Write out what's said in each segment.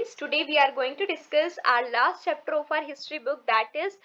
students, today we are going to discuss our last chapter of our history book, that is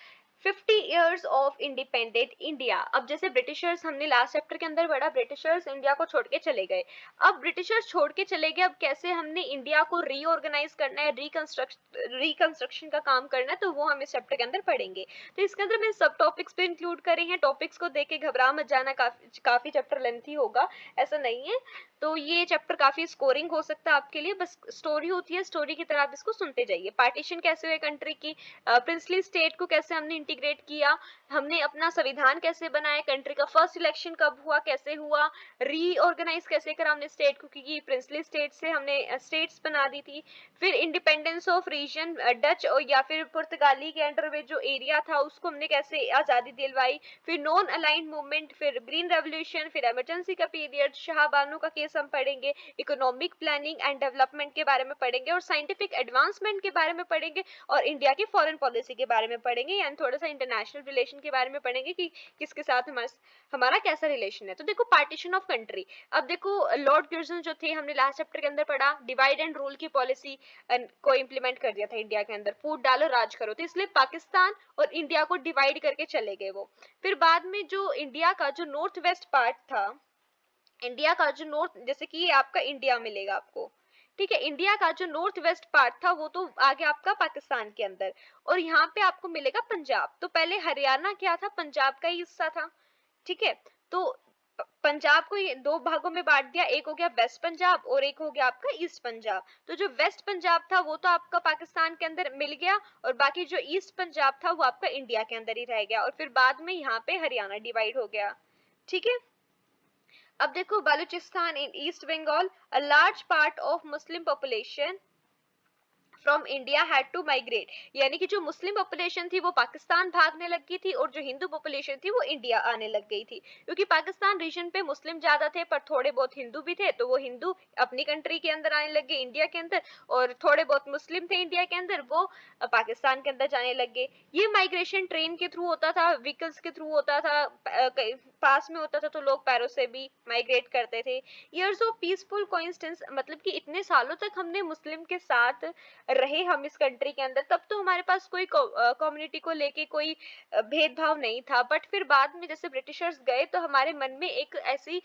50 years of independent India। अब जैसे Britishers हमने last chapter के अंदर पढ़ा, Britishers India को छोड़ के चले गए। अब ब्रिटिशर्स छोड़ के चले गए, अब कैसे हमने इंडिया को रीऑर्गेनाइज करना है, रिकंस्ट्रक्शन का काम करना है, तो वो हम इस चैप्टर के अंदर पढ़ेंगे। तो इसके अंदर मैंने सब टॉपिक्स पे इंक्लूड करे हैं। टॉपिक्स को देख के घबरा मत जाना, काफी चैप्टर लेंथी होगा, ऐसा नहीं है। तो ये चैप्टर काफी स्कोरिंग हो सकता है आपके लिए, बस स्टोरी होती है, स्टोरी की तरह आप इसको सुनते जाइए। पार्टीशन कैसे हुए कंट्री की, प्रिंसली स्टेट को कैसे हमने इंटीग्रेट किया, हमने अपना संविधान कैसे बनाया, कंट्री का फर्स्ट इलेक्शन कब हुआ, कैसे हुआ, रीऑर्गेनाइज कैसे करा हमने स्टेट को, क्योंकि प्रिंसली स्टेट से हमने स्टेट्स बना दी थी। फिर इंडिपेंडेंस ऑफ रीजन, डच और या फिर पुर्तगाली के अंडर में जो एरिया था उसको हमने कैसे आजादी दिलवाई। फिर नॉन अलाइंड मूवमेंट, फिर ग्रीन रेवोल्यूशन, फिर इमरजेंसी का पीरियड, शाहबानो का केस हम पढ़ेंगे, इकोनॉमिक प्लानिंग एंड डेवलपमेंट के बारे में पढ़ेंगे, और साइंटिफिक एडवांसमेंट के बारे में पढ़ेंगे, और इंडिया की फॉरेन पॉलिसी के बारे में पढ़ेंगे, यानी थोड़ा सा इंटरनेशनल रिलेशन के बारे में पढ़ेंगे कि किसके साथ हमारा कैसा रिलेशन है। तो देखो पार्टीशन ऑफ कंट्री, अब देखो लॉर्ड कर्जन जो थे, हमने लास्ट चैप्टर के अंदर पढ़ा, डिवाइड एंड रूल की पॉलिसी को इम्प्लीमेंट कर दिया था इंडिया के अंदर, फूट डालो राज करो, तो इसलिए पाकिस्तान और इंडिया को डिवाइड करके चले गए वो। फिर बाद में जो इंडिया का जो नॉर्थ वेस्ट पार्ट था, इंडिया का जो नॉर्थ, जैसे कि ये आपका इंडिया मिलेगा आपको, ठीक है, इंडिया का जो नॉर्थ वेस्ट पार्ट था वो तो आ गया आपका पाकिस्तान के अंदर, और यहाँ पे आपको मिलेगा पंजाब। तो पहले हरियाणा क्या था, पंजाब का ही हिस्सा था, ठीक है। तो पंजाब को दो भागों में बांट दिया, एक हो गया वेस्ट पंजाब और एक हो गया आपका ईस्ट पंजाब। तो जो वेस्ट पंजाब था वो तो आपका पाकिस्तान के अंदर मिल गया, और बाकी जो ईस्ट पंजाब था वो आपका इंडिया के अंदर ही रह गया, और फिर बाद में यहाँ पे हरियाणा डिवाइड हो गया, ठीक है। अब देखो Balochistan in East Bengal, a large part of Muslim population from India had to migrate, यानी कि जो मुस्लिम पॉपुलेशन थी वो पाकिस्तान भागने लग गई थी, और जो हिंदू पॉपुलेशन थी वो इंडिया आने लग गई थी, क्योंकि पाकिस्तान रीजन पे मुस्लिम ज्यादा थे पर थोड़े बहुत हिंदू भी थे, तो वो हिंदू अपनी कंट्री के अंदर आने लग गए इंडिया के अंदर, और थोड़े बहुत मुस्लिम थे इंडिया के अंदर, वो पाकिस्तान के अंदर जाने लग गए। ये माइग्रेशन ट्रेन के थ्रू होता था, व्हीकल्स के थ्रू होता था, पास में होता था तो लोग पैरों से भी माइग्रेट करते थे। ईयर्स ऑफ पीसफुल कोइंसिडेंस, मतलब कि इतने सालों तक हमने मुस्लिम के साथ रहे हम इस कंट्री के अंदर, तब तो हमारे पास कोई कम्युनिटी को लेके कोई भेदभाव नहीं था। बट फिर बाद में जैसे ब्रिटिशर्स गए तो हमारे मन में एक ऐसी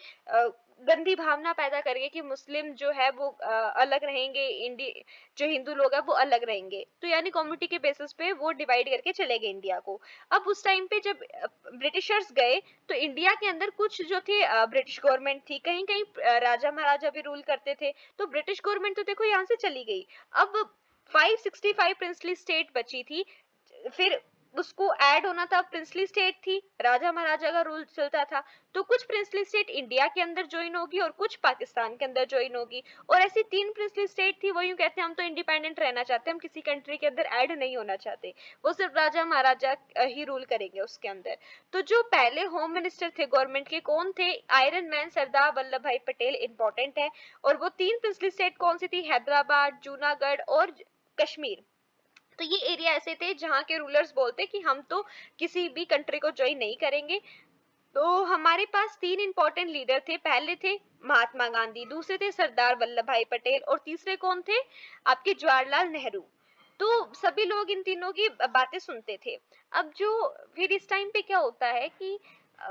गंदी भावना पैदा कर गई कि मुस्लिम जो है वो अलग रहेंगे, जो हिंदू लोग हैं वो अलग रहेंगे, तो यानी कम्युनिटी के बेसिस पे वो डिवाइड करके चले गए इंडिया को। अब उस टाइम पे जब ब्रिटिशर्स गए तो इंडिया के अंदर कुछ जो थे ब्रिटिश गवर्नमेंट थी, कहीं कहीं राजा महाराजा भी रूल करते थे, तो ब्रिटिश गवर्नमेंट तो देखो यहाँ से चली गई। अब 565 प्रिंसली स्टेट बची थी, फिर उसको ऐड होना था, प्रिंसली स्टेट थी, राजा महाराजा का रूल चलता था, तो कुछ प्रिंसली स्टेट इंडिया के अंदर ज्वाइन होगी और कुछ पाकिस्तान के अंदर ज्वाइन होगी, और ऐसी 3 प्रिंसली स्टेट थी। वो यूं कहते हैं हम तो इंडिपेंडेंट रहना चाहते हैं, हम किसी कंट्री के अंदर ऐड नहीं होना चाहते, वो सिर्फ राजा महाराजा ही रूल करेंगे उसके अंदर। तो जो पहले होम मिनिस्टर थे गवर्नमेंट के, कौन थे, iron man Sardar Vallabh Bhai Patel, important है। और वो 3 प्रिंसली स्टेट कौन सी थी, हैदराबाद, जूनागढ़ और कश्मीर। तो ये एरिया ऐसे थे जहाँ के रूलर्स बोलते कि हम तो किसी भी कंट्री को ज्वाइन नहीं करेंगे। तो हमारे पास 3 इंपॉर्टेंट लीडर थे, पहले थे महात्मा गांधी, दूसरे थे सरदार वल्लभ भाई पटेल, और तीसरे कौन थे, आपके जवाहरलाल नेहरू। तो सभी लोग इन तीनों की बातें सुनते थे। अब जो फिर इस टाइम पे क्या होता है कि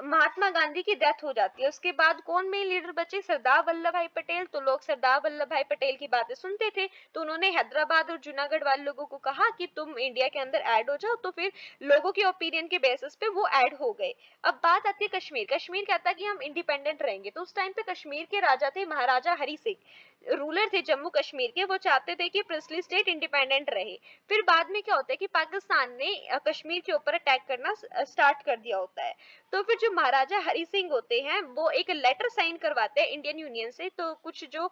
महात्मा गांधी की डेथ हो जाती है, उसके बाद कौन मेन लीडर बचे, सरदार वल्लभ भाई पटेल। तो लोग सरदार वल्लभ भाई पटेल की बातें सुनते थे, तो उन्होंने हैदराबाद और जूनागढ़ वाले लोगों को कहा कि तुम इंडिया के अंदर ऐड हो जाओ, तो फिर लोगों के ओपिनियन के बेसिस पे वो ऐड हो गए। अब बात आती है कश्मीर, कश्मीर कहता है कि हम इंडिपेंडेंट रहेंगे, तो उस टाइम पे कश्मीर के राजा थे महाराजा हरि सिंह, रूलर थे जम्मू कश्मीर के, वो चाहते थे कि प्रिंसली स्टेट इंडिपेंडेंट रहे। फिर बाद में क्या होता है कि पाकिस्तान ने कश्मीर के ऊपर अटैक करना स्टार्ट कर दिया होता है। तो फिर जो महाराजा हरि सिंह होते हैं वो एक लेटर साइन करवाते हैं इंडियन यूनियन से, तो कुछ जो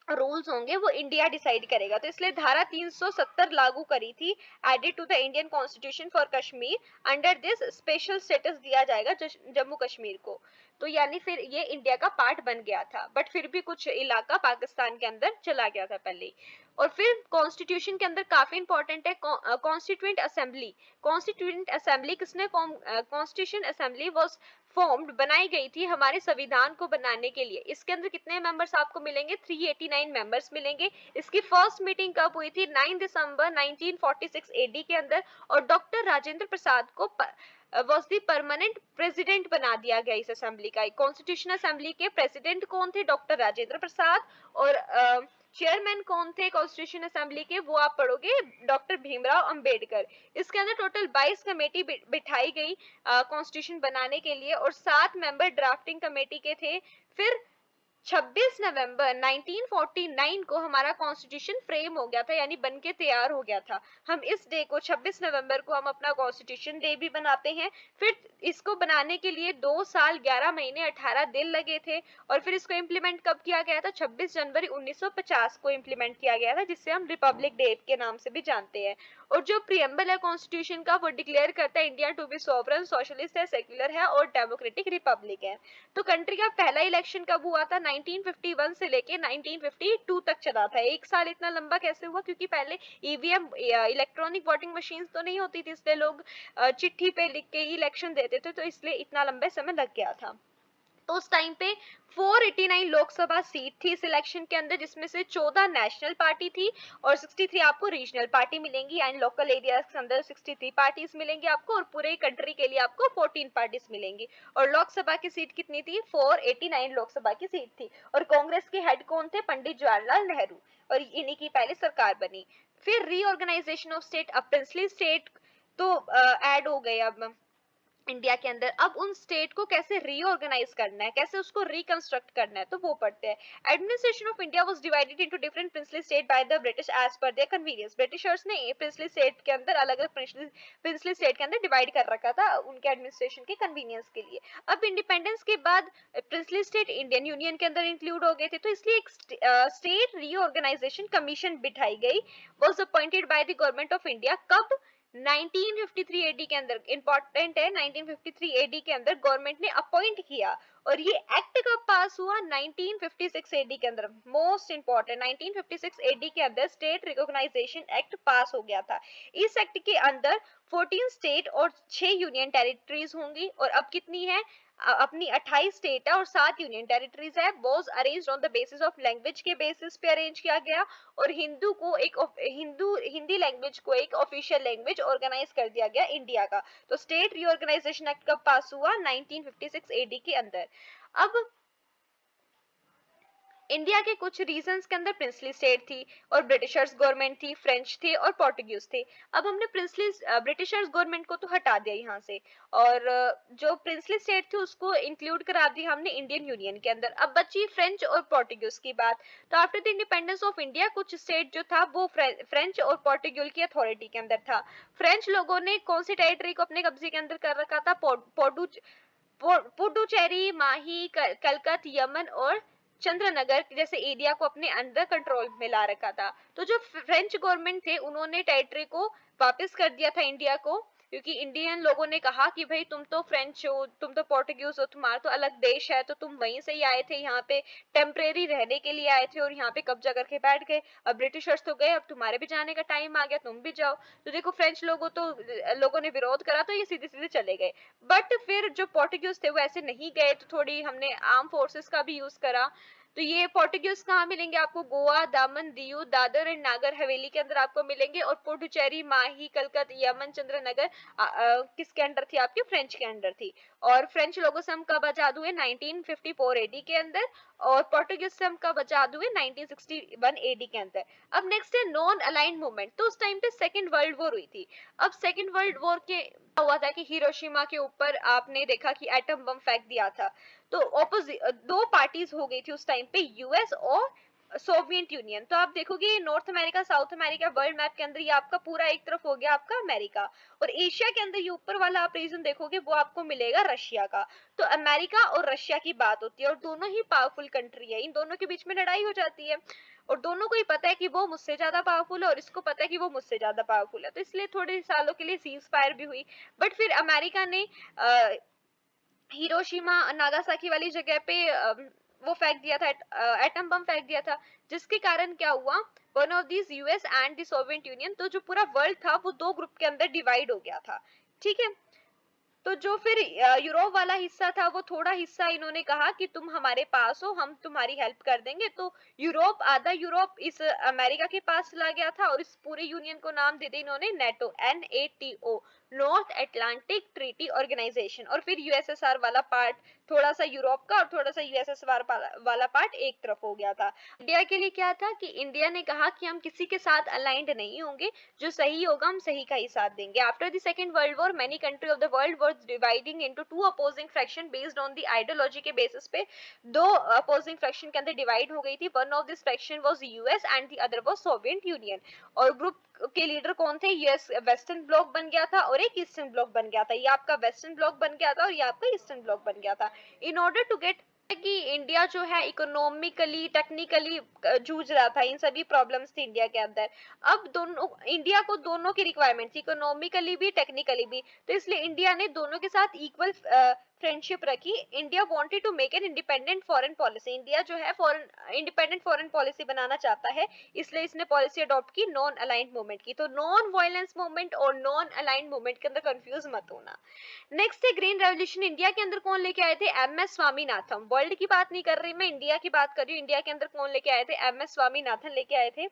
रूल्स होंगे वो इंडिया डिसाइड करेगा, तो इसलिए धारा 370 लागू करी थी, added to the Indian constitution for Kashmir. Under this special status दिया जाएगा जम्मू कश्मीर को, तो यानी फिर ये इंडिया का पार्ट बन गया था, बट फिर भी कुछ इलाका पाकिस्तान के अंदर चला गया था पहले ही। और फिर कॉन्स्टिट्यूशन के अंदर काफी इंपॉर्टेंट है कॉन्स्टिट्यूएंट असेंबली। कॉन्स्टिट्यूएंट असेंबली किसने form, constitution assembly was formed बनाई गई थी हमारे संविधान को बनाने के लिए। इसके अंदर कितने मेंबर्स आपको मिलेंगे? 389 मेंबर्स मिलेंगे। इसकी फर्स्ट मीटिंग कब हुई थी? 9 दिसंबर 1946 एडी के अंदर, और डॉक्टर राजेंद्र प्रसाद को वॉज द परमानेंट प्रेसिडेंट बना दिया गया इस असेंबली का। कॉन्स्टिट्यूशनल असेंबली के प्रेसिडेंट कौन थे? डॉक्टर राजेंद्र प्रसाद। और चेयरमैन कौन थे कॉन्स्टिट्यूशन असेंबली के? वो आप पढ़ोगे, डॉक्टर भीमराव अंबेडकर। इसके अंदर टोटल 22 कमेटी बिठाई गई कॉन्स्टिट्यूशन बनाने के लिए, और 7 मेंबर ड्राफ्टिंग कमेटी के थे। फिर 26 नवंबर 1949 को हमारा कॉन्स्टिट्यूशन फ्रेम हो गया था, यानी बनके तैयार हो गया था। हम इस डे को 26 नवंबर को हम अपना कॉन्स्टिट्यूशन डे भी बनाते हैं। फिर इसको बनाने के लिए 2 साल 11 महीने 18 दिन लगे थे, और फिर इसको इम्प्लीमेंट कब किया गया था? 26 जनवरी 1950 को इम्प्लीमेंट किया गया था, जिसे हम रिपब्लिक डे के नाम से भी जानते हैं। और जो प्रियम्बल है कॉन्स्टिट्यूशन का, वो डिक्लेयर करता है India to be sovereign, socialist है, सेक्युलर है और डेमोक्रेटिक रिपब्लिक है। तो कंट्री का पहला इलेक्शन कब हुआ था? 1951 से लेके 1952 तक चला था। एक साल इतना लंबा कैसे हुआ? क्योंकि पहले ईवीएम इलेक्ट्रॉनिक वोटिंग मशीन तो नहीं होती थी, इसलिए लोग चिट्ठी पे लिख के ही इलेक्शन देते थे, तो इसलिए इतना लंबे समय लग गया था। तो उस टाइम पे 489 लोकसभा सीट थी इस इलेक्शन के अंदर, जिसमें से 14 नेशनल पार्टी थी और 63 आपको रीजनल पार्टी मिलेंगी, एंड लोकल एरिया के अंदर 63 पार्टीज मिलेंगी आपको, और पूरे कंट्री के लिए आपको 14 पार्टीज मिलेंगी। और लोकसभा की सीट कितनी थी? 489 लोकसभा की सीट थी। और कांग्रेस के हेड कौन थे? पंडित जवाहरलाल नेहरू, और इन्हीं की पहले सरकार बनी। फिर रीऑर्गेनाइजेशन ऑफ स्टेट, अब प्रिंसली स्टेट तो ऐड हो गए अब इंडिया के अंदर। अब उन स्टेट को कैसे रीऑर्गेनाइज करना है, कैसे उसको रिकंस्ट्रक्ट करना है, तो वो पढ़ते हैं। Administration of India was divided into different princely state by the British as per their convenience. Britishers ने प्रिंसली स्टेट के अंदर अलग अलग प्रिंसली स्टेट के अंदर डिवाइड कर रखा था उनके एडमिनिस्ट्रेशन के कन्वीनियंस के लिए। अब इंडिपेंडेंस के बाद प्रिंसली स्टेट इंडियन यूनियन के अंदर इंक्लूड हो गए थे, तो इसलिए एक स्टेट रीऑर्गेनाइजेशन कमीशन बिठाई गई, was appointed by the government of India. कब? 1953 एडी के अंदर। इंपॉर्टेंट है, 1953 एडी के अंदर गवर्नमेंट ने अपॉइंट किया। और ये एक्ट कब पास हुआ? 1956 एडी के अंदर। मोस्ट इंपॉर्टेंट, 1956 एडी के अंदर स्टेट रिकॉग्नाइजेशन एक्ट पास हो गया था। इस एक्ट के अंदर 14 स्टेट और 6 यूनियन टेरिटरीज होंगी, और अब कितनी है? अपनी 28 स्टेट है और 7 यूनियन टेरिटरीज है। Was arranged on the basis of language के बेसिस पे अरेंज किया गया, और हिंदी लैंग्वेज को एक ऑफिशियल लैंग्वेज ऑर्गेनाइज कर दिया गया इंडिया का। तो स्टेट रीऑर्गेनाइजेशन एक्ट कब पास हुआ? 1956 एडी के अंदर। अब इंडिया के कुछ रीजन्स के अंदर प्रिंसली स्टेट थी, और ब्रिटिशर्स गवर्नमेंट थी, फ्रेंच थे और पोर्टुगीज थे। अब हमने ब्रिटिशर्स गवर्नमेंट को तो हटा दिया यहाँ से, और जो प्रिंसली स्टेट थी उसको इंक्लूड करा दिया हमने इंडियन यूनियन के अंदर। अब बची फ्रेंच और पोर्टुगीज की बात। तो after the independence of India कुछ स्टेट जो था वो फ्रेंच और पोर्टुगल की अथॉरिटी के अंदर था। फ्रेंच लोगों ने कौन सी टेरिटरी को अपने कब्जे के अंदर कर रखा था? पुडुचेरी, माही, कलकत, यमन और चंद्रनगर जैसे एरिया को अपने अंडर कंट्रोल में ला रखा था। तो जो फ्रेंच गवर्नमेंट थे उन्होंने टेरिटरी को वापस कर दिया था इंडिया को, क्योंकि इंडियन लोगों ने कहा कि भाई तुम तो फ्रेंच हो, तुम तो पोर्टुगीज हो, तुम्हारा तो अलग देश है, तो तुम वहीं से ही आए थे, यहाँ पे टेम्परेरी रहने के लिए आए थे और यहाँ पे कब्जा करके बैठ गए। अब ब्रिटिशर्स तो गए, अब तुम्हारे भी जाने का टाइम आ गया, तुम भी जाओ। तो देखो फ्रेंच लोगों ने विरोध करा, तो ये सीधे सीधे चले गए। बट फिर जो पोर्टुगीज थे वो ऐसे नहीं गए, तो थोड़ी हमने आर्म फोर्सेस का भी यूज करा। तो ये पोर्टुगीज कहाँ मिलेंगे आपको? गोवा, दामन, दियू, दादर एंड नागर हवेली के अंदर आपको मिलेंगे। और पुडुचेरी, माही, कलकत, यमन, चंद्रनगर किसके अंडर थी? आपके फ्रेंच के अंडर थी। और फ्रेंच लोगों से हम कब आजाद हुए? 1954 एडी के अंदर। और पोर्टुगीज से हम कब आजाद हुए? 1961 एडी के अंदर। अब नेक्स्ट है नॉन अलाइंड मूवमेंट। तो उस टाइम पे सेकेंड वर्ल्ड वॉर हुई थी। अब सेकेंड वर्ल्ड वॉर के हुआ था कि हिरोशिमा के ऊपर आपने देखा कि एटम बम फेंक दिया था। तो दो पार्टीज हो गई थी उस टाइम पे, यूएस और सोवियत यूनियन। तो आप देखोगे north America, south America world map के अंदर ये आपका पूरा एक तरफ हो गया आपका अमेरिका, और एशिया के अंदर ये ऊपर वाला आप रीजन देखोगे वो आपको मिलेगा रशिया का। तो अमेरिका और रशिया की बात होती है, और दोनों ही पावरफुल कंट्री है, इन दोनों के बीच में लड़ाई हो जाती है, और दोनों को ही पता है कि वो मुझसे ज्यादा पावरफुल है और इसको पता है कि वो मुझसे ज्यादा पावरफुल है, तो इसलिए थोड़े सालों के लिए सीज फायर भी हुई। बट फिर अमेरिका ने हिरोशिमा नागासाकी वाली जगह पे वो फेंक दिया था, एटम बम फेंक दिया था, जिसके कारण क्या हुआ? One of this US and the Soviet union, तो जो पूरा वर्ल्ड था वो दो ग्रुप के अंदर डिवाइड हो गया था। ठीक है, तो जो फिर यूरोप वाला हिस्सा था, वो थोड़ा हिस्सा इन्होंने कहा कि तुम हमारे पास हो, हम तुम्हारी हेल्प कर देंगे। तो यूरोप, आधा यूरोप इस अमेरिका के पास चला गया था और इस पूरे यूनियन को नाम दे दिया इन्होंने NATO, NATO, North Atlantic Treaty Organization. और फिर यूएसएसआर वाला पार्ट, थोड़ा सा यूरोप का और थोड़ा सा यूएसएसआर वाला पार्ट एक तरफ हो गया था। इंडिया के लिए क्या था कि इंडिया ने कहा कि हम किसी के साथ अलाइंड नहीं होंगे, जो सही होगा हम सही का ही साथ देंगे। After the second world war many country of the world was dividing into two opposing fraction based on the ideology के बेसिस पे दो अपोजिंग फ्रैक्शन के अंदर डिवाइड हो गई थी। One of this fraction was US and the other was Soviet union. और group के लीडर कौन थे? यूएस वेस्टर्न ब्लॉक बन गया था और एक ईस्टर्न ब्लॉक बन गया था। ये आपका वेस्टर्न ब्लॉक बन गया था और ये आपका ईस्टर्न ब्लॉक बन गया था। इन ऑर्डर टू गेट कि इंडिया जो है इकोनॉमिकली टेक्निकली जूझ रहा था, इन सभी प्रॉब्लम्स थी इंडिया के अंदर। अब दोनों इंडिया को दोनों की रिक्वायरमेंट थी, इकोनॉमिकली भी टेक्निकली भी, तो इसलिए इंडिया ने दोनों के साथ इक्वल फ्रेंडशिप रखी। India wanted to make an independent foreign policy. India जो है फॉरेन इंडिपेंडेंट फॉरेन पॉलिसी बनाना चाहता है, इसलिए इसने पॉलिसी अडॉप्ट की नॉन अलाइंड मूवमेंट की। तो नॉन वायलेंस मूवमेंट और नॉन अलाइंड मूवमेंट के अंदर कंफ्यूज मत होना। नेक्स्ट है ग्रीन रेवोल्यूशन। इंडिया के अंदर कौन लेके आए थे? MS स्वामीनाथन। वर्ल्ड की बात नहीं कर रही मैं, इंडिया की बात कर रही हूँ। इंडिया के अंदर कौन लेके आए थे? MS स्वामीनाथन लेके आए थे।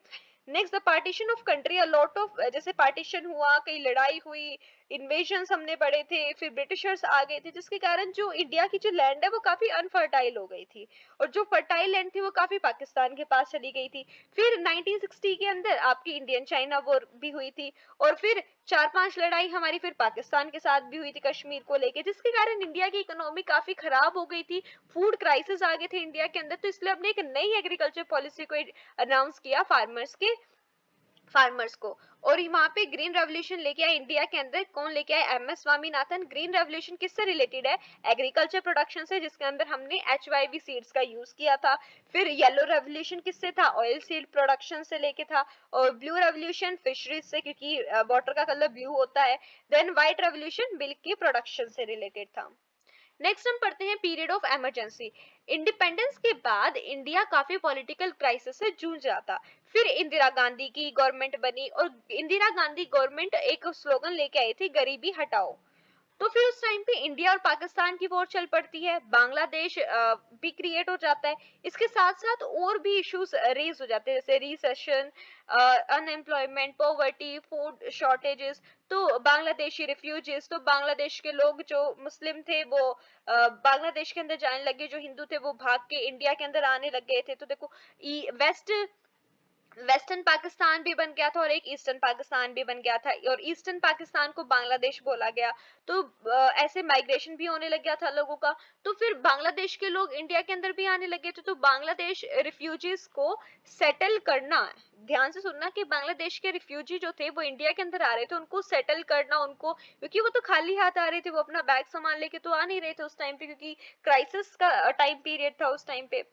Next the partition of country. A lot of, जैसे पार्टीशन हुआ, कई लड़ाई हुई, इन्वेजन्स हमने पढ़े थे, फिर ब्रिटिशर्स आ गए थे, जिसके कारण जो इंडिया की जो लैंड है वो काफी अनफर्टाइल हो गई थी और जो फर्टाइल लैंड थी वो काफी पाकिस्तान के पास चली गई थी। फिर 1960 के अंदर आपकी इंडियन चाइना वॉर भी हुई थी और फिर 4-5 लड़ाई हमारी फिर पाकिस्तान के साथ भी हुई थी कश्मीर को लेके, जिसके कारण इंडिया की इकोनॉमी काफी खराब हो गई थी। फूड क्राइसिस आ गए थे इंडिया के अंदर, तो इसलिए हमने एक नई एग्रीकल्चर पॉलिसी को अनाउंस किया फार्मर्स को। और वहां पे ग्रीन रेवोल्यूशन लेके आए इंडिया के अंदर। कौन लेके आए? MS स्वामीनाथन। ग्रीन रेवोल्यूशन किससे रिलेटेड है? एग्रीकल्चर प्रोडक्शन से, जिसके अंदर हमने HYV सीड्स का यूज किया था। फिर येलो रेवोल्यूशन किससे था? ऑयल सीड प्रोडक्शन से लेके था। और ब्लू रेवोल्यूशन फिशरीज से, क्योंकि वाटर का कलर ब्लू होता है। देन व्हाइट रेवोल्यूशन मिल्क की प्रोडक्शन से रिलेटेड था। नेक्स्ट हम पढ़ते हैं पीरियड ऑफ इमरजेंसी। इंडिपेंडेंस के बाद इंडिया काफी पॉलिटिकल क्राइसिस से जूझ रहा था। फिर इंदिरा गांधी की गवर्नमेंट बनी और इंदिरा गांधी गवर्नमेंट एक स्लोगन लेके आई थी, गरीबी हटाओ। तो फिर उस टाइम पे इंडिया और पाकिस्तान की वॉर चल पड़ती है, बांग्लादेश भी क्रिएट हो जाता है। इसके साथ साथ और भी इश्यूज रेज हो जाते हैं, जैसे recession, unemployment, poverty, food shortages. तो बांग्लादेशी रिफ्यूजीज, तो बांग्लादेश के लोग जो मुस्लिम थे वो बांग्लादेश के अंदर जाने लगे, जो हिंदू थे वो भाग के इंडिया के अंदर आने लग गए थे। तो देखो वेस्टर्न पाकिस्तान भी बन गया था और एक ईस्टर्न पाकिस्तान भी बन गया था, और ईस्टर्न पाकिस्तान को बांग्लादेश बोला गया। तो ऐसे माइग्रेशन भी होने लग गया था लोगों का। तो फिर बांग्लादेश के लोग इंडिया के अंदर भी आने लगे थे। तो बांग्लादेश रिफ्यूजीज को सेटल करना, ध्यान से सुनना कि बांग्लादेश के रिफ्यूजी जो थे वो इंडिया के अंदर आ रहे थे, उनको सेटल करना, उनको, क्योंकि वो तो खाली हाथ आ रहे थे, वो अपना बैग सामान लेके तो आ नहीं रहे थे उस टाइम पे, क्योंकि क्राइसिस का टाइम पीरियड था उस टाइम पे।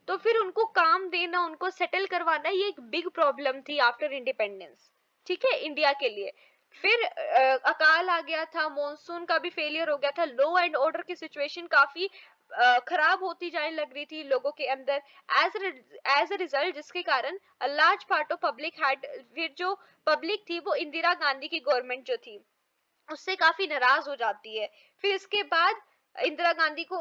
तो फिर उनको काम देना, उनको सेटल करवाना, ये एक बिग प्रॉब्लम थी आफ्टर इंडिपेंडेंस, ठीक है, इंडिया के लिए। फिर अकाल आ गया था, मॉनसून का भी फेलियर हो गया था, लॉ एंड ऑर्डर की सिचुएशन काफी खराब होती जाने लग रही थी लोगों के अंदर। एज अ रिजल्ट, जिसके कारण large part of public had, फिर जो पब्लिक थी वो इंदिरा गांधी की गवर्नमेंट जो थी उससे काफी नाराज हो जाती है। फिर इसके बाद इंदिरा गांधी को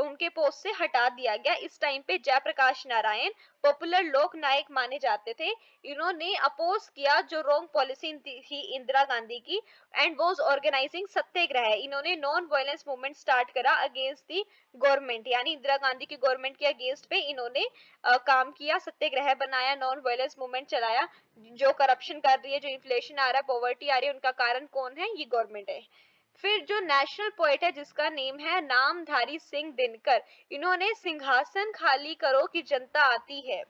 उनके पोस्ट से हटा दिया गया। इस टाइम पे जयप्रकाश नारायण पॉपुलर लोक नायक माने जाते थे। इन्होंने अपोज किया जो रॉन्ग पॉलिसी थी इंदिरा गांधी की, एंड वाज ऑर्गेनाइजिंग सत्याग्रह। इन्होंने नॉन वायलेंस मूवमेंट स्टार्ट करा अगेंस्ट दी गवर्नमेंट, यानी इंदिरा गांधी की गवर्नमेंट के अगेंस्ट पे इन्होंने काम किया, सत्याग्रह बनाया, नॉन वायलेंस मूवमेंट चलाया। जो करप्शन कर रही है, जो इन्फ्लेशन आ रहा है, पॉवर्टी आ रही है, उनका कारण कौन है? ये गवर्नमेंट है। फिर जो नेशनल पोएट है जिसका नेम है नामधारी सिंह दिनकर, इन्होंने सिंहासन खाली करो कि जनता आती है।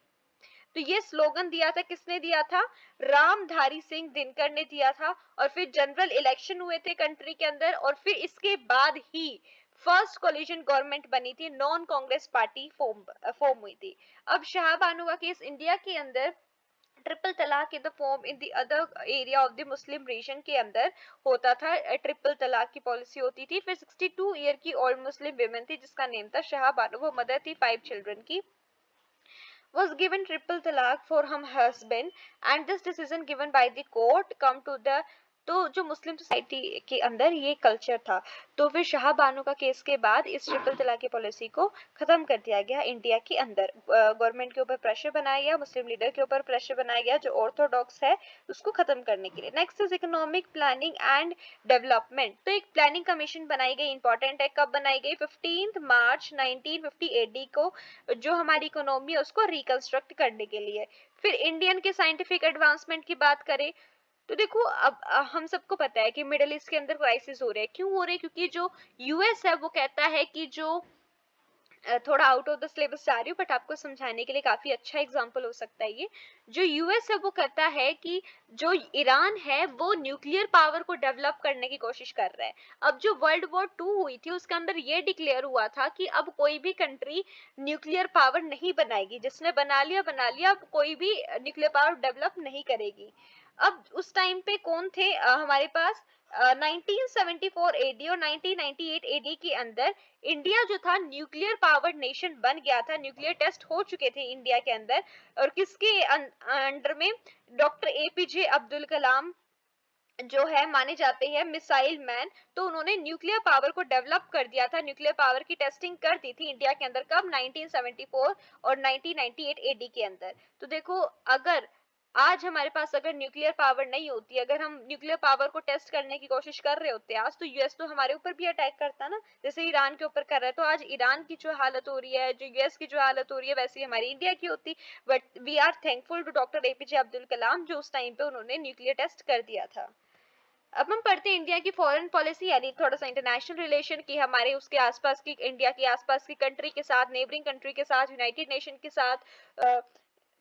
तो ये स्लोगन दिया था, किसने दिया था? रामधारी सिंह दिनकर ने दिया था। और फिर जनरल इलेक्शन हुए थे कंट्री के अंदर, और फिर इसके बाद ही फर्स्ट कोलिशन गवर्नमेंट बनी थी, नॉन कांग्रेस पार्टी फॉर्म हुई थी। अब शाह बानो का केस इंडिया के अंदर triple talaq in the form in the other area of the Muslim region के अंदर होता था। ट्रिपल तलाक की पॉलिसी होती थी। फिर 62 ईयर की ओल्ड मुस्लिम विमेन थी जिसका नेम था शाह बानो, वो मदर थी 5 चिल्ड्रन की, was given triple talaq for her husband, and this decision given by the court come to the तो जो मुस्लिम सोसाइटी के अंदर ये कल्चर था। तो फिर शाह बानो का केस के बाद इस ट्रिपल तलाक की पॉलिसी को खत्म कर दिया गया इंडिया के अंदर। गवर्नमेंट के ऊपर प्रेशर बनाया गया, मुस्लिम लीडर के ऊपर प्रेशर बनाया गया जो ऑर्थोडॉक्स है उसको खत्म करने के लिए। Next is economic planning and development. तो एक प्लानिंग कमीशन बनाई गई, इंपॉर्टेंट है। कब बनाई गई? 15 मार्च 1950 एडी को, जो हमारी इकोनॉमी है उसको रिकंस्ट्रक्ट करने के लिए। फिर इंडियन के साइंटिफिक एडवांसमेंट की बात करें तो देखो अब हम सबको पता है कि मिडिल ईस्ट के अंदर क्राइसिस हो रहे हैं। क्यों हो रहे हैं? क्योंकि जो यूएस है वो कहता है कि जो थोड़ा आउट ऑफ द सिलेबस जा रही हूँ बट आपको समझाने के लिए काफी अच्छा एग्जांपल हो सकता है ये। जो यूएस है वो कहता है कि जो ईरान है वो न्यूक्लियर पावर को डेवलप करने की कोशिश कर रहा है। अब जो वर्ल्ड वॉर 2 हुई थी उसके अंदर ये डिक्लेयर हुआ था कि अब कोई भी कंट्री न्यूक्लियर पावर नहीं बनाएगी, जिसने बना लिया, अब कोई भी न्यूक्लियर पावर डेवलप नहीं करेगी। अब उस टाइम पे कौन थे हमारे पास? 1974 एडी और 1998 एडी के अंदर इंडिया जो था न्यूक्लियर पावर्ड नेशन बन गया था। न्यूक्लियर टेस्ट हो चुके थे इंडिया के अंदर, और किसके अंडर में? डॉक्टर एपीजे अब्दुल कलाम जो है माने जाते हैं मिसाइल मैन। तो उन्होंने न्यूक्लियर पावर को डेवलप कर दिया था, न्यूक्लियर पावर की टेस्टिंग कर दी थी इंडिया के अंदर। कब? 1974 और 1998 एडी के अंदर। तो देखो, अगर आज हमारे पास अगर न्यूक्लियर पावर नहीं होती, अगर हम न्यूक्लियर पावर को टेस्ट करने की कोशिश कर रहे होते आज, तो यूएस तो हमारे ऊपर भी अटैक करता ना, जैसे ईरान के ऊपर कर रहा है। तो आज ईरान की जो हालत हो रही है, जो यूएस की जो हालत हो रही है, वैसी हमारी इंडिया की होती। But we are thankful to doctor APJ Abdul Kalam जो उस टाइम पे उन्होंने न्यूक्लियर टेस्ट कर दिया था। अब हम पढ़ते हैं इंडिया की फॉरेन पॉलिसी, यानी थोड़ा सा इंटरनेशनल रिलेशन की, हमारे उसके आसपास की, इंडिया के आसपास की कंट्री के साथ, नेबरिंग कंट्री के साथ, यूनाइटेड नेशन के साथ,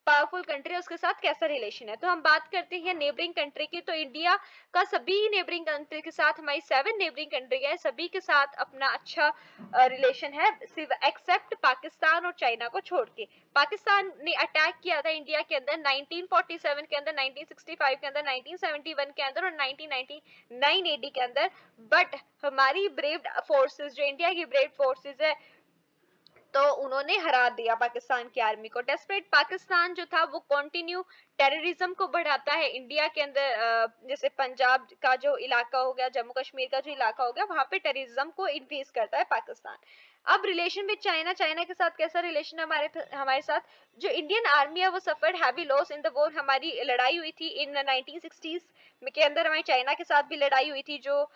पावरफुल कंट्री है उसके साथ कैसा रिलेशन है। तो हम बात करते हैं नेबरिंग कंट्री की। तो इंडिया का सभी नेबरिंग कंट्री के साथ, हमारी 7 नेबरिंग कंट्री है, सभी के साथ अपना अच्छा रिलेशन है, सिर्फ एक्सेप्ट पाकिस्तान और चाइना को छोड़ के। पाकिस्तान ने अटैक किया था इंडिया के अंदर 1947 के अंदर, 1965 के अंदर, 1971 के अंदर और 1999 एडी के अंदर। बट हमारी ब्रेव फोर्सेस, जो इंडिया की ब्रेव फोर्सेस है, तो उन्होंने हरा दिया पाकिस्तान की आर्मी को। डेस्परेट पाकिस्तान जो था वो कंटिन्यू टेररिज्म को बढ़ाता है इंडिया के अंदर। जैसे पंजाब का जो इलाका हो गया, जम्मू कश्मीर का जो इलाका हो गया, वहां पे टेररिज्म को इंक्रीज करता है पाकिस्तान। अब रिलेशन विद चाइना, चाइना के साथ कैसा रिलेशन है हमारे हमारे साथ? जो इंडियन आर्मी है वो suffered heavy loss in the war. हमारी लड़ाई हुई थी इन 1960s के अंदर, हमारी चाइना के साथ भी लड़ाई हुई थी, जो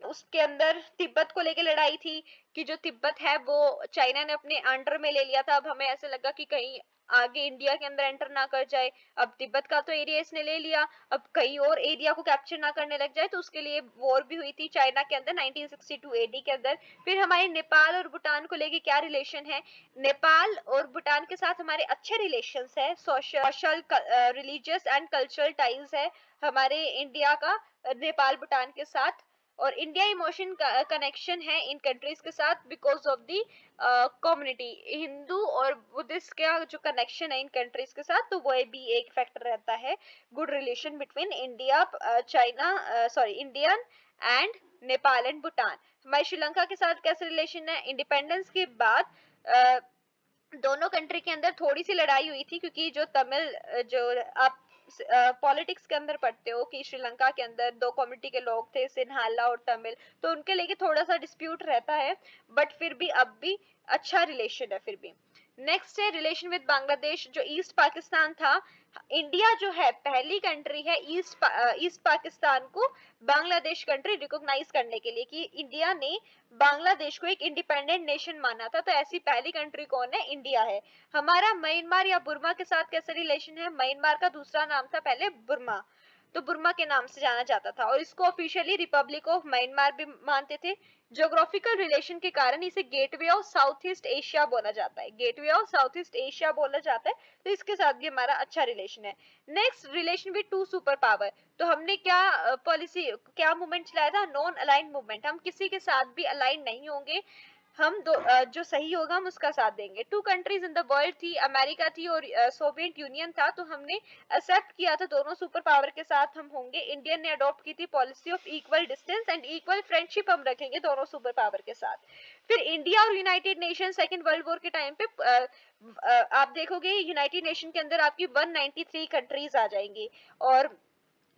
उसके अंदर तिब्बत को लेके लड़ाई थी कि जो तिब्बत है वो चाइना ने अपने अंडर में ले लिया था। अब हमें ऐसे लगा कि कहीं आगे इंडिया के अंदर एंटर ना कर जाए। अब तिब्बत का तो एरिया इसने ले लिया, अब कहीं और एरिया को कैप्चर ना करने लग जाए, तो उसके लिए वॉर भी हुई थी चाइना के अंदर 1962 एडी के अंदर। फिर हमारे नेपाल और भूटान को लेके क्या रिलेशन है? नेपाल और भूटान के साथ हमारे अच्छे रिलेशंस है, social, religious and cultural ties है हमारे इंडिया का नेपाल भूटान के साथ। और इंडिया इमोशन कनेक्शन है इन कंट्रीज के साथ because of the community, Hindu और बुद्धिस्ट का जो कनेक्शन है इन कंट्रीज के साथ, तो वो भी एक फैक्टर रहता है good relation between India, China, sorry, Indian and Nepal and Bhutan. हमारे श्रीलंका के साथ कैसे रिलेशन है? इंडिपेंडेंस के बाद दोनों कंट्री के अंदर थोड़ी सी लड़ाई हुई थी, क्योंकि जो तमिल, जो आप पॉलिटिक्स के अंदर पढ़ते हो कि श्रीलंका के अंदर दो कम्युनिटी के लोग थे, सिन्हाला और तमिल, तो उनके लेके थोड़ा सा डिस्प्यूट रहता है। बट फिर भी अब भी अच्छा रिलेशन है फिर भी। नेक्स्ट है रिलेशन विद बांग्लादेश, जो ईस्ट पाकिस्तान था। इंडिया जो है पहली कंट्री है ईस्ट पाकिस्तान को बांग्लादेश कंट्री रिकॉग्नाइज करने के लिए, कि इंडिया ने बांग्लादेश को एक इंडिपेंडेंट नेशन माना था। तो ऐसी पहली कंट्री कौन है? इंडिया है। हमारा म्यांमार या बुर्मा के साथ कैसा रिलेशन है? म्यांमार का दूसरा नाम था पहले बुर्मा, तो बुर्मा के नाम से जाना जाता था, और इसको ऑफिशियली रिपब्लिक ऑफ म्यांमार भी मानते थे। ज्योग्राफिकल रिलेशन के कारण इसे gateway of south east Asia बोला जाता है, gateway of south east Asia बोला जाता है। तो इसके साथ भी हमारा अच्छा रिलेशन है। Next, relation with two super power. तो हमने क्या पॉलिसी, क्या मूवमेंट चलाया था? Non align movement. हम किसी के साथ भी अलाइन नहीं होंगे, हम जो सही होगा हम उसका साथ देंगे। Two countries in the world थी, अमेरिका थी और सोवियत यूनियन था, तो हमने एक्सेप्ट किया था दोनों सुपर पावर के साथ हम होंगे। इंडियन ने अडॉप्ट की थी policy of equal distance and equal friendship, हम रखेंगे दोनों सुपर पावर के साथ। फिर इंडिया और United nation second world war के टाइम पे आप देखोगे यूनाइटेड नेशन के अंदर आपकी 193 कंट्रीज आ जाएंगी, और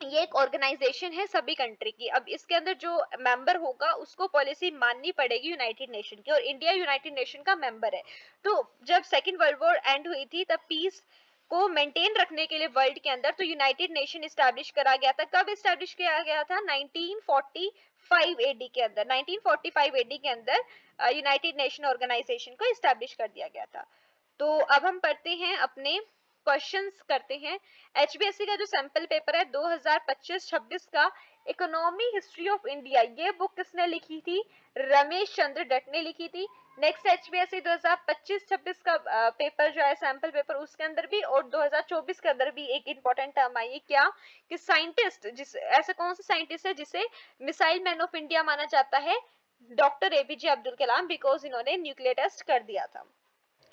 ये एक ऑर्गेनाइजेशन है सभी कंट्री की। अब इसके अंदर जो मेंबर होगा उसको पॉलिसी माननी पड़ेगी यूनाइटेड नेशन की, और इंडिया यूनाइटेड नेशन का मेंबर है। तो जब सेकेंड वर्ल्ड वॉर एंड हुई थी तब पीस को मेंटेन रखने के लिए वर्ल्ड के अंदर तो यूनाइटेड नेशन इस्टेब्लिश करा गया था। कब इस्टेब्लिश किया गया था? 1945 एडी के अंदर। 1945 एडी के अंदर यूनाइटेड नेशन ऑर्गेनाइजेशन को इस्टेब्लिश कर दिया गया था। तो अब हम पढ़ते हैं, अपने क्वेश्चंस करते हैं। एचबीएससी का जो सैंपल पेपर है 2025-26 का, इकोनॉमी हिस्ट्री ऑफ इंडिया, ये बुक किसने लिखी थी? रमेश चंद्र डट ने लिखी थी। नेक्स्ट एचबीएससी 2025-26 का पेपर जो है सैंपल पेपर, उसके अंदर भी और 2024 के अंदर भी एक इंपॉर्टेंट टर्म आई है, क्या कि साइंटिस्ट, जिस ऐसा कौन सा साइंटिस्ट है जिसे मिसाइल मैन ऑफ इंडिया माना जाता है? Doctor APJ Abdul Kalam, because इन्होंने न्यूक्लियर टेस्ट कर दिया था।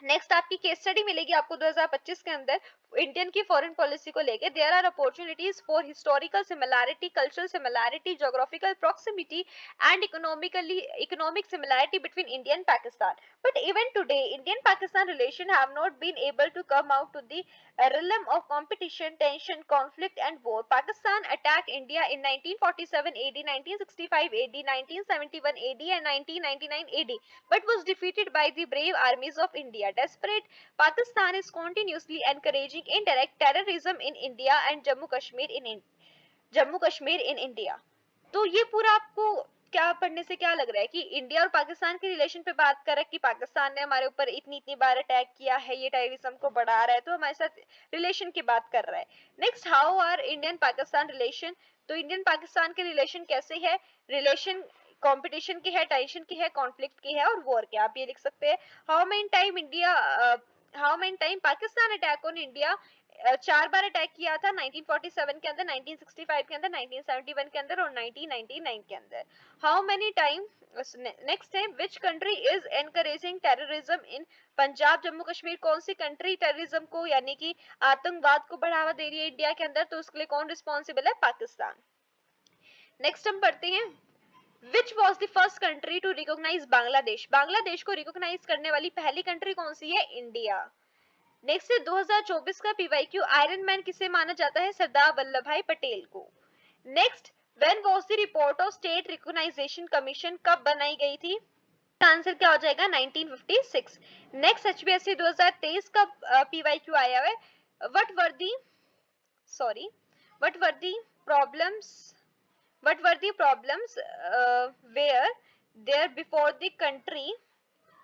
नेक्स्ट आपकी केस स्टडी मिलेगी आपको 2025 के अंदर इंडियन की फॉरेन पॉलिसी को लेके। There are opportunities for historical similarity, cultural similarity, geographical proximity and economic similarity between India and Pakistan, but even today Indian Pakistan relation have not been able to come out to the realm of competition, tension, conflict and war. Pakistan attacked India in 1947 AD, 1965 AD, 1971 AD and 1999 AD, but was defeated by the brave armies of India. Desperate, Pakistan is continuously encouraging indirect terrorism in India and Jammu Kashmir in India. तो ये पूरा आपको क्या पढ़ने से क्या लग रहा है कि इंडिया और पाकिस्तान के रिलेशन पे बात कर रहा है कि पाकिस्तान ने हमारे ऊपर इतनी इतनी बार अटैक किया है, ये टेररिज्म को बढ़ा रहा है, तो हमारे साथ रिलेशन की बात कर रहा है। Next, how are Indian Pakistan relation, तो इंडियन पाकिस्तान के रिलेशन कैसे है? रिलेशन कंपटीशन की है, टेंशन की है, कॉन्फ्लिक्ट की है और वॉर की। आप ये लिख सकते हैं, how many time Pakistan attack on India, 4 bar attack किया था, 1947 के अंदर, 1965 के अंदर, 1971 के अंदर और 1999 के अंदर। हाउ मेनी टाइम, नेक्स्ट है, which country is encouraging terrorism in Punjab Jammu Kashmir, कौन सी कंट्री टेररिज्म को यानी कि आतंकवाद को बढ़ावा दे रही है इंडिया के अंदर, तो उसके लिए कौन रिस्पॉन्सिबल है? पाकिस्तान। नेक्स्ट हम पढ़ते हैं, which was the first country to recognize Bangladesh, Bangladesh को रिकॉग्नाइज करने वाली पहली कंट्री कौन सी है? इंडिया। नेक्स्ट है 2024 का पीवाईक्यू, आयरन मैन किसे माना जाता है? सरदार वल्लभ भाई पटेल को। Next, when was the report of state recognization commission, कब बनाई गई थी? आंसर क्या हो जाएगा? 1956। नेक्स्ट एचबीएससी 2023 का पीवाईक्यू आया है, what were the sorry what were the problems what were the problems were there before the country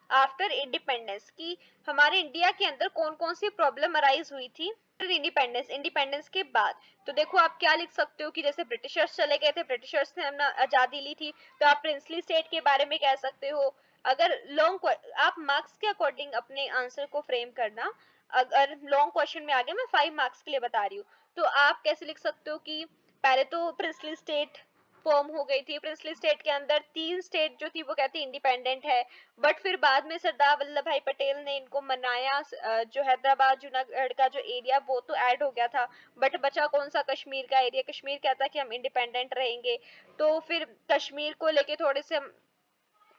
after independence, की हमारे इंडिया के अंदर कौन कौन सी प्रॉब्लम अराइज हुई थी इंडिपेंडेंस के बाद। तो देखो आप क्या लिख सकते हो कि जैसे ब्रिटिशर्स चले गए थे, ब्रिटिशर्स ने हमने आजादी ली थी, तो आप प्रिंसली स्टेट के बारे में कह सकते हो। अगर लॉन्ग, आप मार्क्स के अकॉर्डिंग अपने आंसर को फ्रेम करना, अगर लॉन्ग क्वेश्चन में आ गया, मैं 5 मार्क्स के लिए बता रही हूँ, तो आप कैसे लिख सकते हो कि पहले तो प्रिंसली स्टेट फॉर्म हो गई थी, प्रिंसली स्टेट के अंदर 3 स्टेट जो थी वो कहती इंडिपेंडेंट है, बट फिर बाद में सरदार वल्लभ भाई पटेल ने इनको मनाया, जो हैदराबाद जूनागढ़ का जो एरिया वो तो ऐड हो गया था, बट बचा कौन सा? कश्मीर का एरिया। कश्मीर कहता कि हम इंडिपेंडेंट रहेंगे, तो फिर कश्मीर को लेके थोड़े से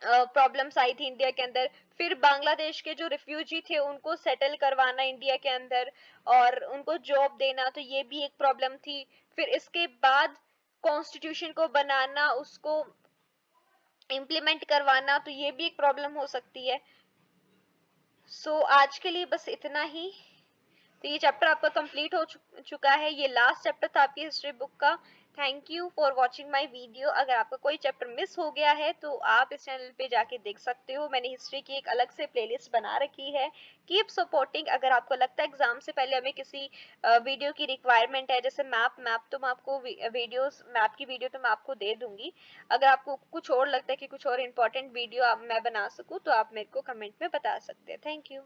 प्रॉब्लम्स आई थी इंडिया के अंदर। फिर बांग्लादेश के जो रिफ्यूजी थे उनको सेटल करवाना इंडिया के अंदर और उनको जॉब देना, तो ये भी एक प्रॉब्लम थी। फिर इसके बाद कॉन्स्टिट्यूशन को बनाना, उसको इम्प्लीमेंट करवाना, तो ये भी एक प्रॉब्लम हो सकती है। सो आज के लिए बस इतना ही। तो ये चैप्टर आपका कंप्लीट हो चुका है, ये लास्ट चैप्टर था आपकी हिस्ट्री बुक का। Thank you for watching my video. अगर आपका कोई चैप्टर मिस हो गया है तो आप इस चैनल पे जाके देख सकते हो, मैंने हिस्ट्री की एक अलग से प्लेलिस्ट बना रखी है। Keep supporting. अगर आपको लगता है एग्जाम से पहले हमें किसी वीडियो की रिक्वायरमेंट है, जैसे मैप तो मैं आपको वीडियोस, मैप की वीडियो तो मैं आपको दे दूंगी। अगर आपको कुछ और लगता है कि कुछ और इम्पोर्टेंट वीडियो मैं बना सकूँ तो आप मेरे को कमेंट में बता सकते हैं। Thank you.